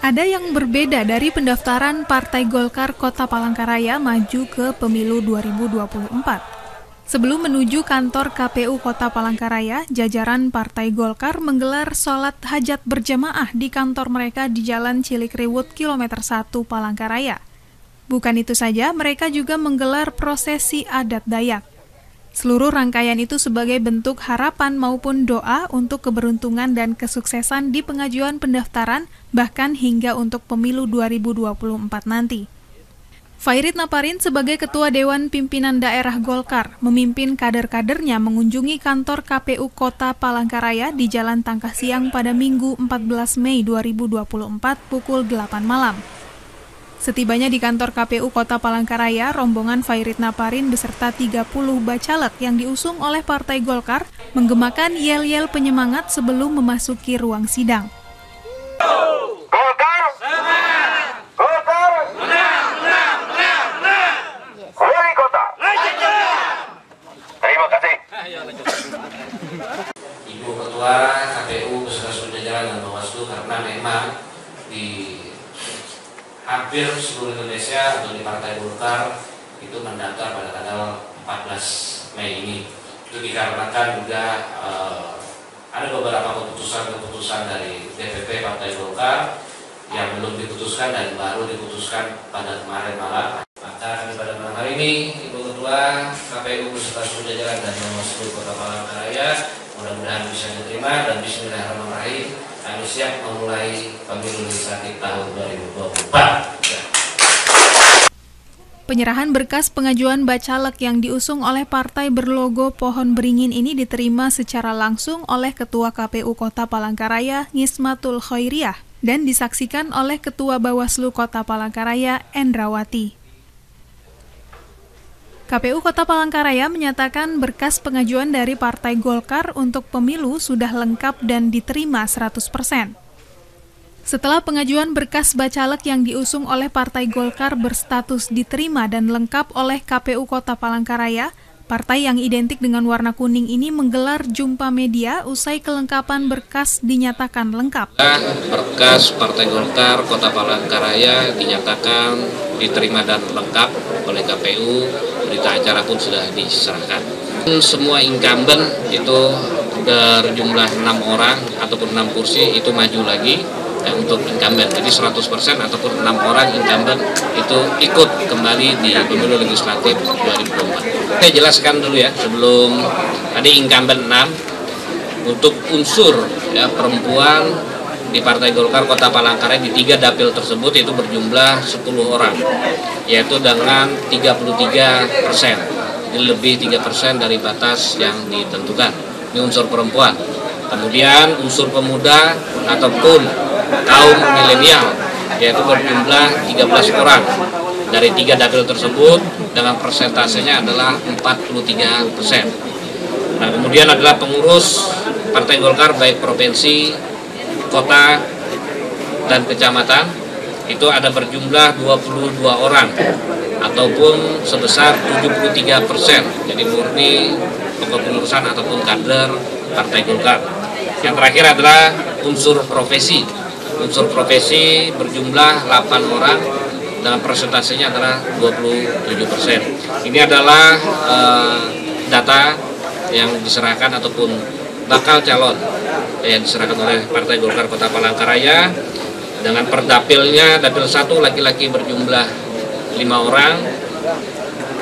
Ada yang berbeda dari pendaftaran Partai Golkar Kota Palangkaraya maju ke pemilu 2024. Sebelum menuju kantor KPU Kota Palangkaraya, jajaran Partai Golkar menggelar sholat hajat berjamaah di kantor mereka di Jalan Cilikriwut, Kilometer 1 Palangkaraya. Bukan itu saja, mereka juga menggelar prosesi adat Dayak. Seluruh rangkaian itu sebagai bentuk harapan maupun doa untuk keberuntungan dan kesuksesan di pengajuan pendaftaran, bahkan hingga untuk pemilu 2024 nanti. Fairit Naparin sebagai Ketua Dewan Pimpinan Daerah Golkar memimpin kader-kadernya mengunjungi kantor KPU Kota Palangkaraya di Jalan Tangkah Siang pada Minggu 14 Mei 2024 pukul 8 malam. Setibanya di kantor KPU Kota Palangkaraya, rombongan Fairit Naparin beserta 30 bacalek yang diusung oleh Partai Golkar menggemakan yel-yel penyemangat sebelum memasuki ruang sidang. Golkar! Menang! Golkar! Menang! Menang! Menang! Menang! Wali Kota! Terima kasih. Ibu Ketua KPU beserta seluruh jajaran dan Bawaslu, karena memang di hampir seluruh Indonesia atau di Partai Golkar itu mendaftar pada tanggal 14 Mei ini. Itu dikarenakan juga ada beberapa keputusan dari DPP Partai Golkar yang belum diputuskan dan baru diputuskan pada kemarin malam. Maka pada malam hari ini Ibu Ketua KPU beserta seluruh jajaran dan Bawaslu Kota Palangkaraya mudah-mudahan bisa diterima dan bismillahirrahmanirrahim. Kami siap memulai pemilu legislatif tahun 2024. Penyerahan berkas pengajuan bacalek yang diusung oleh partai berlogo pohon beringin ini diterima secara langsung oleh Ketua KPU Kota Palangkaraya, Ngismatul Khoiriyah, dan disaksikan oleh Ketua Bawaslu Kota Palangkaraya, Endrawati. KPU Kota Palangkaraya menyatakan berkas pengajuan dari Partai Golkar untuk pemilu sudah lengkap dan diterima 100%. Setelah pengajuan berkas bacalek yang diusung oleh Partai Golkar berstatus diterima dan lengkap oleh KPU Kota Palangkaraya, partai yang identik dengan warna kuning ini menggelar jumpa media usai kelengkapan berkas dinyatakan lengkap. Berkas Partai Golkar Kota Palangkaraya dinyatakan diterima dan lengkap oleh KPU, berita acara pun sudah diserahkan. Semua incumbent itu berjumlah 6 orang ataupun 6 kursi itu maju lagi untuk incumbent. Jadi 100% ataupun 6 orang incumbent itu ikut kembali di pemilu legislatif 2024. Saya jelaskan dulu ya, sebelum tadi incumbent 6 untuk unsur ya perempuan di Partai Golkar Kota Palangkaraya di 3 dapil tersebut itu berjumlah 10 orang, yaitu dengan 33%, lebih 3% dari batas yang ditentukan. Ini unsur perempuan. Kemudian unsur pemuda ataupun kaum milenial, yaitu berjumlah 13 orang. Dari 3 dapil tersebut dengan persentasenya adalah 43%. Nah, kemudian adalah pengurus Partai Golkar baik provinsi, kota, dan kecamatan, itu ada berjumlah 22 orang ataupun sebesar 73%. Jadi murni kepengurusan ataupun kader Partai Golkar. Yang terakhir adalah unsur profesi. Unsur profesi berjumlah 8 orang dengan persentasenya adalah 27%. Ini adalah data yang diserahkan ataupun bakal calon yang diserahkan oleh Partai Golkar Kota Palangkaraya dengan perdapilnya. Dapil 1 laki-laki berjumlah 5 orang,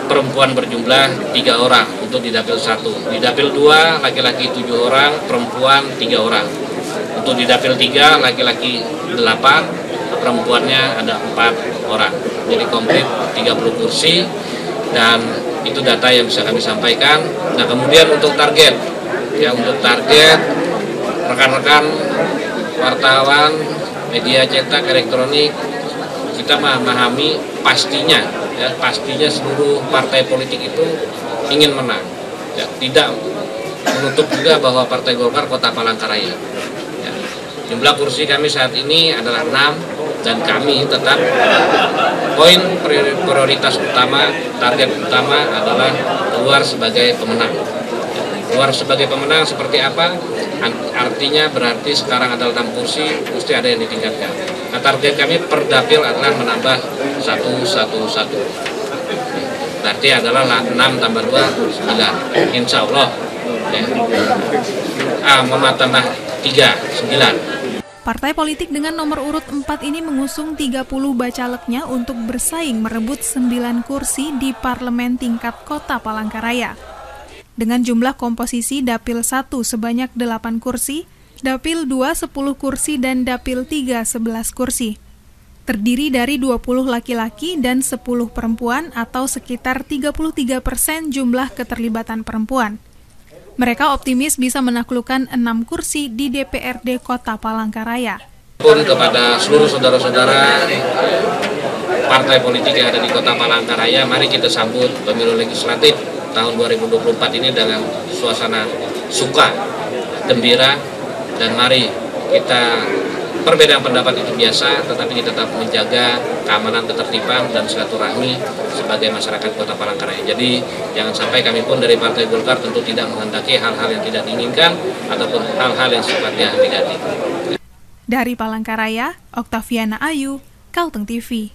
perempuan berjumlah 3 orang untuk di dapil 1. Di dapil 2 laki-laki 7 orang, perempuan 3 orang. Untuk di dapil 3 laki-laki 8, perempuannya ada 4 orang. Jadi komplit 30 kursi dan itu data yang bisa kami sampaikan. Nah, kemudian untuk target, ya untuk target rekan-rekan wartawan, media cetak, elektronik, kita memahami pastinya, ya pastinya seluruh partai politik itu ingin menang. Ya, tidak menutup juga bahwa Partai Golkar Kota Palangkaraya. Ya, jumlah kursi kami saat ini adalah 6 dan kami tetap poin prioritas utama, target utama adalah keluar sebagai pemenang. Keluar sebagai pemenang seperti apa? Artinya berarti sekarang ada 6 kursi, mesti ada yang ditingkatkan. Nah, target kami per dapil adalah menambah 1. Berarti adalah 6 tambah 2, 9. Insya Allah. Tambah 3, 9. Partai politik dengan nomor urut 4 ini mengusung 30 bacaleknya untuk bersaing merebut 9 kursi di parlemen tingkat Kota Palangkaraya. Dengan jumlah komposisi Dapil 1 sebanyak 8 kursi, Dapil 2 10 kursi, dan Dapil 3 11 kursi. Terdiri dari 20 laki-laki dan 10 perempuan atau sekitar 33% jumlah keterlibatan perempuan. Mereka optimis bisa menaklukkan 6 kursi di DPRD Kota Palangkaraya. Kepada seluruh saudara-saudara partai politik yang ada di Kota Palangkaraya, mari kita sambut pemilu legislatif tahun 2024 ini dengan suasana suka, gembira, dan mari kita perbedaan pendapat itu biasa, tetapi kita tetap menjaga keamanan, ketertiban, dan silaturahmi sebagai masyarakat Kota Palangkaraya. Jadi jangan sampai kami pun dari Partai Golkar tentu tidak menghendaki hal-hal yang tidak diinginkan ataupun hal-hal yang sifatnya negatif. Dari Palangkaraya, Oktaviana Ayu, Kalteng TV.